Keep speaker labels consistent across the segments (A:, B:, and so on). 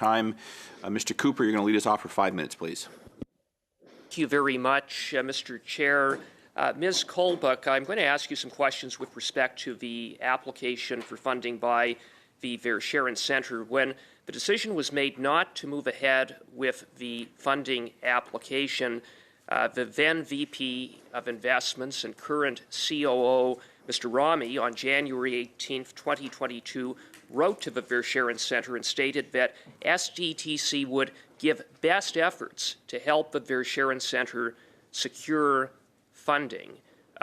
A: time. Mr. Cooper, you're going to lead us off for 5 minutes, please.
B: Thank you very much, Mr. Chair. Ms. Colbuck, I'm going to ask you some questions with respect to the application for funding by the Verschuren Centre. When the decision was made not to move ahead with the funding application, the then VP of Investments and current COO, Mr. Rami, on January 18, 2022, wrote to the Verschuren Centre and stated that SDTC would give best efforts to help the Verschuren Centre secure funding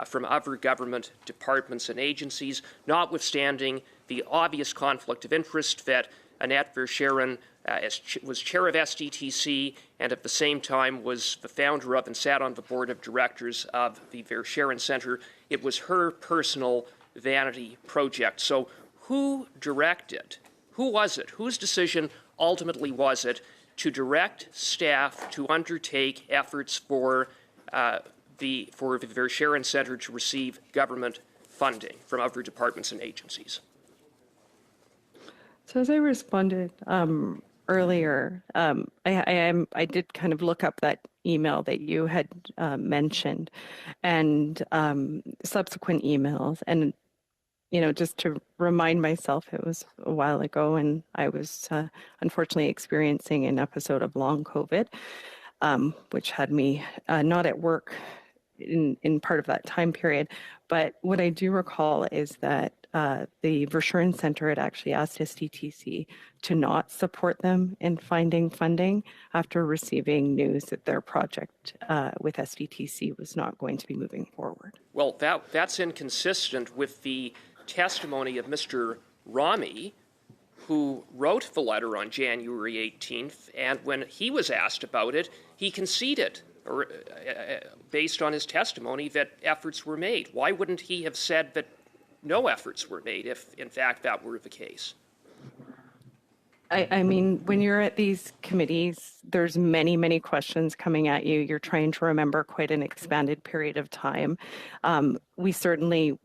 B: from other government departments and agencies, notwithstanding the obvious conflict of interest that Annette Verschuren was chair of SDTC and at the same time was the founder of and sat on the board of directors of the Verschuren Centre. It was her personal vanity project. So who was it, whose decision ultimately was it to direct staff to undertake efforts for the Verschuren Centre to receive government funding from other departments and agencies?
C: So as I responded earlier, I did kind of look up that email that you had mentioned and subsequent emails. And, you know, just to remind myself, it was a while ago and I was unfortunately experiencing an episode of long COVID, which had me not at work in part of that time period. But what I do recall is that the Verschuren Centre had actually asked SDTC to not support them in finding funding after receiving news that their project with SDTC was not going to be moving forward.
B: Well, that's inconsistent with the testimony of Mr. Rami, who wrote the letter on January 18th, and when he was asked about it, he conceded, or based on his testimony, that efforts were made. Why wouldn't he have said that no efforts were made if, in fact, that were the case?
C: I mean, when you're at these committees, there's many, many questions coming at you. You're trying to remember quite an expanded period of time. We certainly,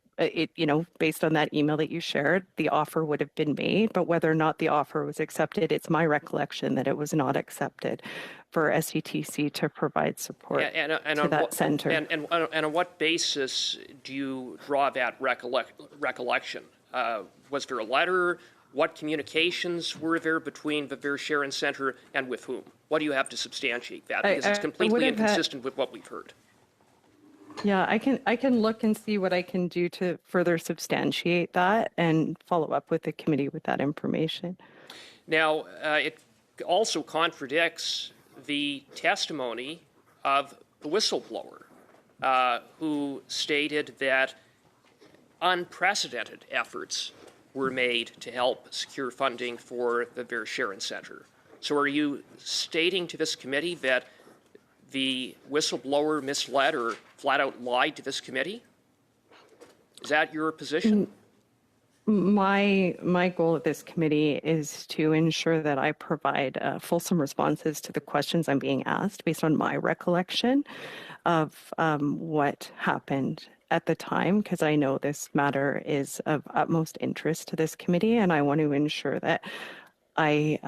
C: based on that email that you shared, the offer would have been made, but whether or not the offer was accepted, it's my recollection that it was not accepted for SDTC to provide support to that centre.
B: And on what basis do you draw that recollection? Was there a letter? What communications were there between the Verschuren Centre and with whom? What do you have to substantiate that? Because it's completely inconsistent with what we've heard.
C: Yeah, I can look and see what I can do to further substantiate that and follow up with the committee with that information.
B: Now, it also contradicts the testimony of the whistleblower who stated that unprecedented efforts were made to help secure funding for the Verschuren Centre. So are you stating to this committee that the whistleblower misled or flat out lied to this committee? Is that your position?
C: My goal of this committee is to ensure that I provide fulsome responses to the questions I'm being asked based on my recollection of what happened at the time, because I know this matter is of utmost interest to this committee, and I want to ensure that I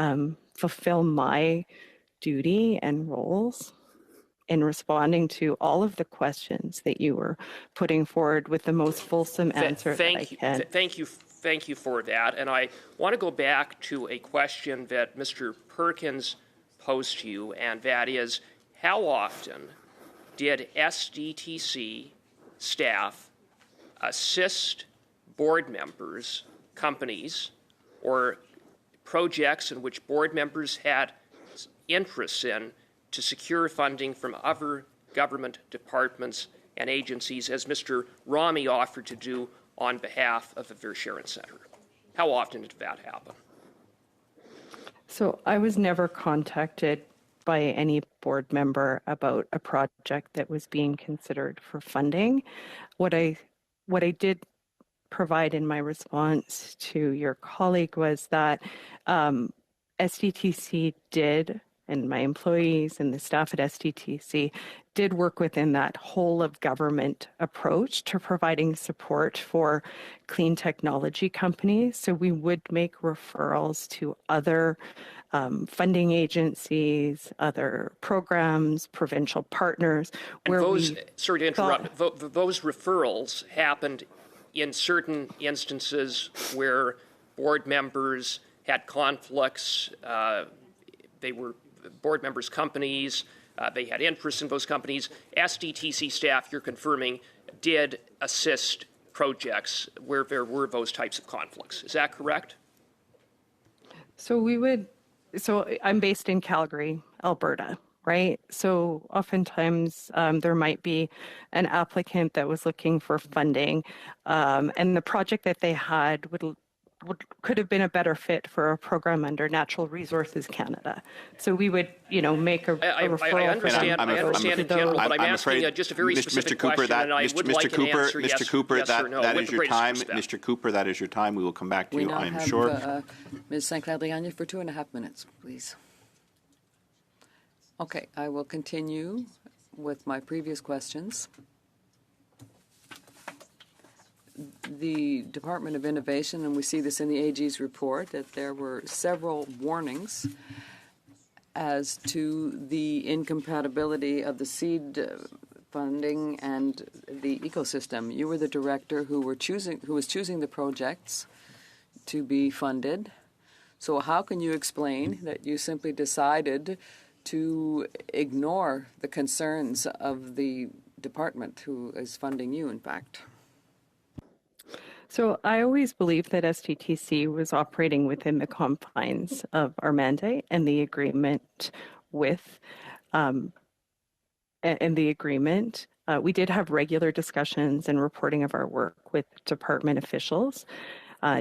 C: fulfill my duty and roles in responding to all of the questions that you were putting forward with the most fulsome answer that I can.
B: Thank you for that. And I want to go back to a question that Mr. Perkins posed to you, and that is, how often did SDTC staff assist board members, companies, or projects in which board members had interests in to secure funding from other government departments and agencies, as Mr. Rami offered to do on behalf of the Verschuren Centre? How often did that happen?
C: So I was never contacted by any board member about a project that was being considered for funding. What I did provide in my response to your colleague was that SDTC did, and my employees and the staff at SDTC did work within that whole of government approach to providing support for clean technology companies. So we would make referrals to other funding agencies, other programs, provincial partners, where we
B: sorry to interrupt, those referrals happened in certain instances where board members had conflicts. They were board members' companies. They had interests in those companies. SDTC staff, you're confirming, did assist projects where there were those types of conflicts. Is that correct?
C: So I'm based in Calgary, Alberta, right? So oftentimes there might be an applicant that was looking for funding, and the project that they had could have been a better fit for a program under Natural Resources Canada. So we would, make a referral.
B: I understand. I understand in general, but I'm asking just a very specific question, and I would like an answer.
A: Mr. Cooper,
B: yes or no,
A: that
B: with
A: is
B: the
A: your
B: greatest
A: time.
B: respect.
A: Mr. Cooper, that is your time. We will come back to you, I'm sure.
D: We now have Ms. Sinclair-Liagna for 2.5 minutes, please. Okay, I will continue with my previous questions. The Department of Innovation, and we see this in the AG's report, that there were several warnings as to the incompatibility of the seed funding and the ecosystem. You were the director who was choosing the projects to be funded. So how can you explain that you simply decided to ignore the concerns of the department who is funding you, in fact?
C: So I always believed that SDTC was operating within the confines of our mandate and the agreement with, we did have regular discussions and reporting of our work with department officials.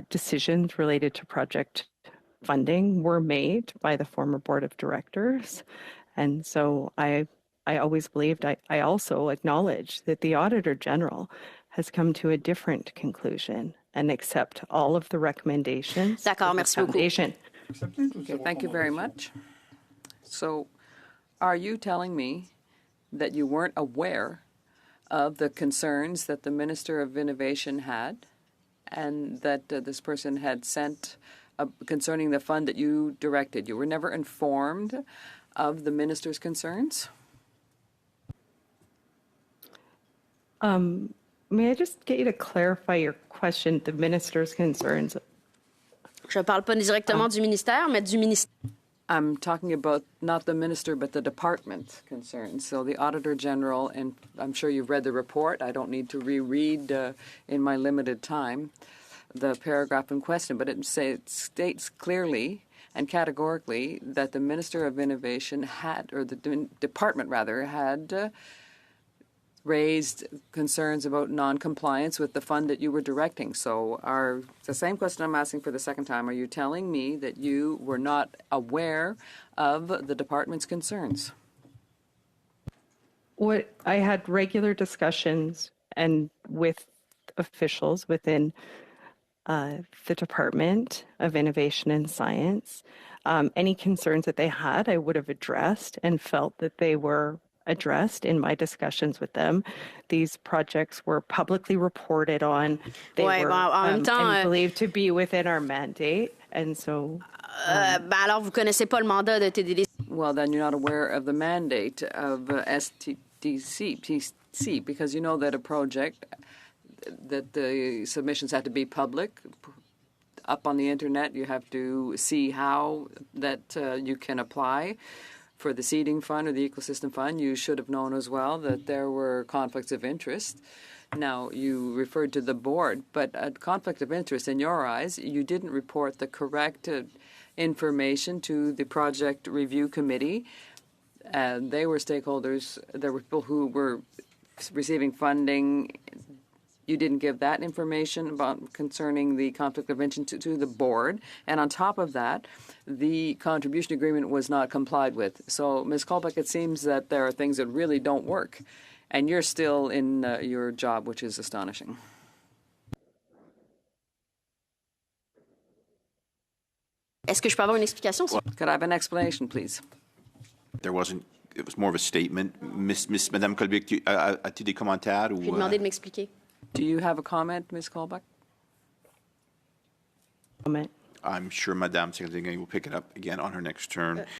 C: Decisions related to project funding were made by the former board of directors. And so I always believed, I also acknowledge that the Auditor General has come to a different conclusion and accept all of the recommendations.
E: D'accord, merci beaucoup.
D: Okay, thank you very much. So are you telling me that you weren't aware of the concerns that the Minister of Innovation had and that this person had sent concerning the fund that you directed? You were never informed of the minister's concerns?
C: May I just get you to clarify your question, the minister's concerns?
E: Je ne parle pas directement du ministère, mais du ministère.
D: I'm talking about not the minister, but the department concerns. So the Auditor General, and I'm sure you've read the report. I don't need to reread in my limited time the paragraph in question, but it states clearly and categorically that the Minister of Innovation had, or the department rather, had raised concerns about non-compliance with the fund that you were directing. So the same question I'm asking for the second time, are you telling me that you were not aware of the department's concerns?
C: I had regular discussions and with officials within the Department of Innovation and Science. Any concerns that they had, I would have addressed and felt that they were addressed in my discussions with them. These projects were publicly reported on. They were and believed to be within our mandate. And so...
E: alors, vous connaissez pas le mandat de TDDC.
D: Well, then you're not aware of the mandate of SDTC, because you know that a project, that the submissions have to be public, up on the internet. You have to see how that you can apply for the seeding fund or the ecosystem fund. You should have known as well that there were conflicts of interest. Now, you referred to the board, but a conflict of interest, in your eyes, you didn't report the correct information to the project review committee. They were stakeholders. There were people who were receiving funding. You didn't give that information concerning the conflict of interest to the board. And on top of that, the contribution agreement was not complied with. So, Ms. Kolbeck, it seems that there are things that really don't work. And you're still in your job, which is astonishing.
E: Est-ce que je peux avoir une explication?
D: Could I have an explanation, please?
A: It was more of a statement. Madame Kolbeck, as-tu des commentaires?
E: Je vais demander de m'expliquer.
D: Do you have a comment, Ms. Kolbeck?
C: Comment.
A: I'm sure Madame Secretary will pick it up again on her next turn.